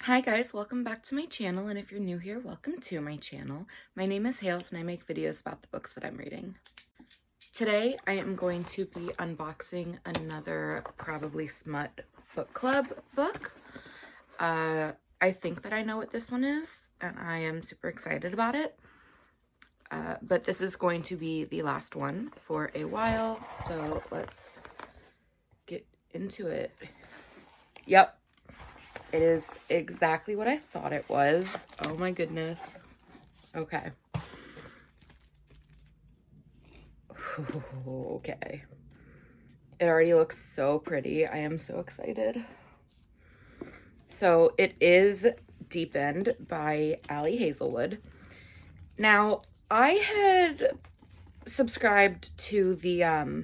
Hi guys, welcome back to my channel, and if you're new here, welcome to my channel. My name is Hales and I make videos about the books that I'm reading. Today I am going to be unboxing another probably smut book club book. I think that I know what this one is and I am super excited about it. But this is going to be the last one for a while, so let's get into it. Yep. It is exactly what I thought it was. Oh my goodness. Okay. Okay. It already looks so pretty. I am so excited. So it is Deep End by Ali Hazelwood. Now, I had subscribed to the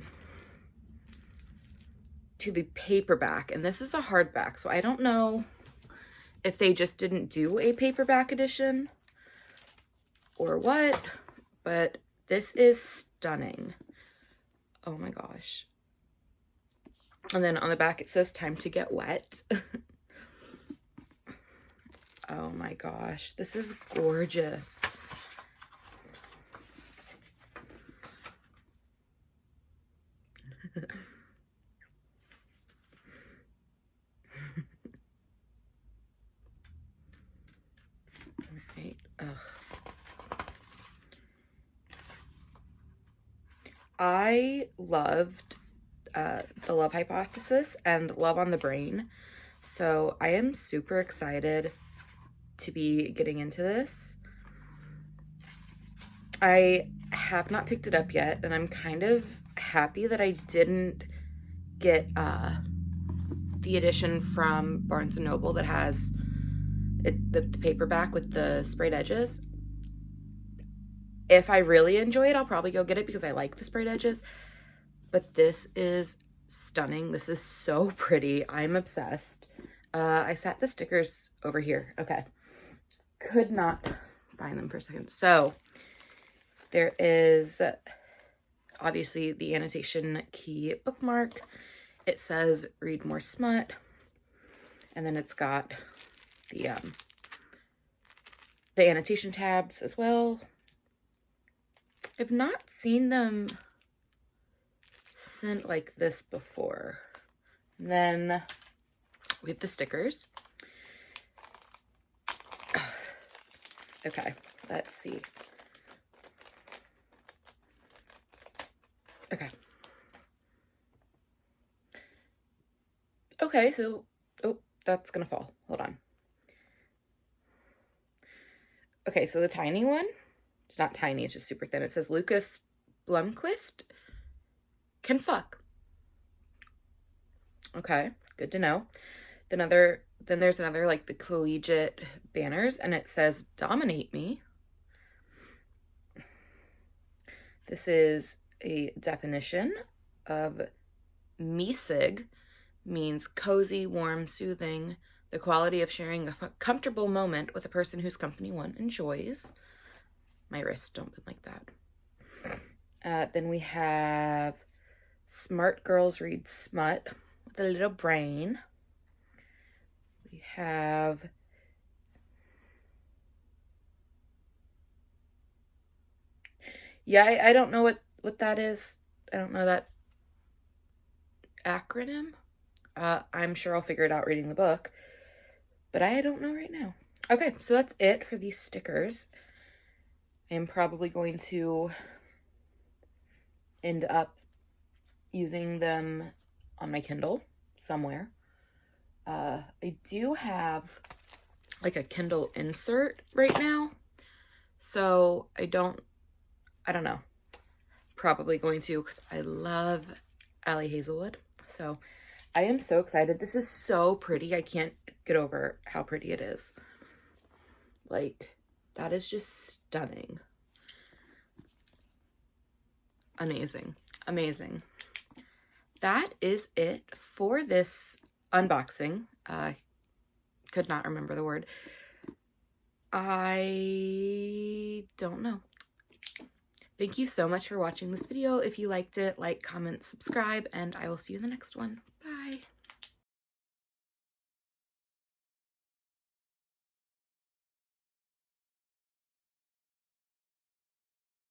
paperback, and this is a hardback, so I don't know if they just didn't do a paperback edition or what, but this is stunning. Oh my gosh. And then on the back it says time to get wet. Oh my gosh, this is gorgeous. Right. Ugh. I loved The Love Hypothesis and Love on the Brain, so I am super excited to be getting into this. I have not picked it up yet, and I'm kind of happy that I didn't get the edition from Barnes & Noble that has the paperback with the sprayed edges. If I really enjoy it, I'll probably go get it because I like the sprayed edges. But this is stunning. This is so pretty. I'm obsessed. I sat the stickers over here. Okay. Could not find them for a second. So there is obviously the annotation key bookmark. It says read more smut. And then it's got the annotation tabs as well. I've not seen them sent like this before. And then we have the stickers. Okay, let's see. Okay. Okay, so, oh, that's gonna fall. Hold on. Okay, so the tiny one, it's not tiny, it's just super thin. It says Lucas Blumquist can fuck. Okay, good to know. Then there's another, like the collegiate banners, and it says dominate me. This is a definition of mesig, means cozy, warm, soothing, the quality of sharing a comfortable moment with a person whose company one enjoys. My wrists don't bend like that. Then we have Smart Girls Read Smut with a Little Brain. We have I don't know what that is. I don't know that acronym. I'm sure I'll figure it out reading the book, but I don't know right now. Okay, so that's it for these stickers. I'm probably going to end up using them on my Kindle somewhere. I do have like a Kindle insert right now, so I don't know. Probably going to, because I love Ali Hazelwood. So I am so excited. This is so pretty. I can't get over how pretty it is. Like, that is just stunning. Amazing. Amazing. That is it for this unboxing. Could not remember the word. I don't know. Thank you so much for watching this video. If you liked it, like, comment, subscribe, and I will see you in the next one.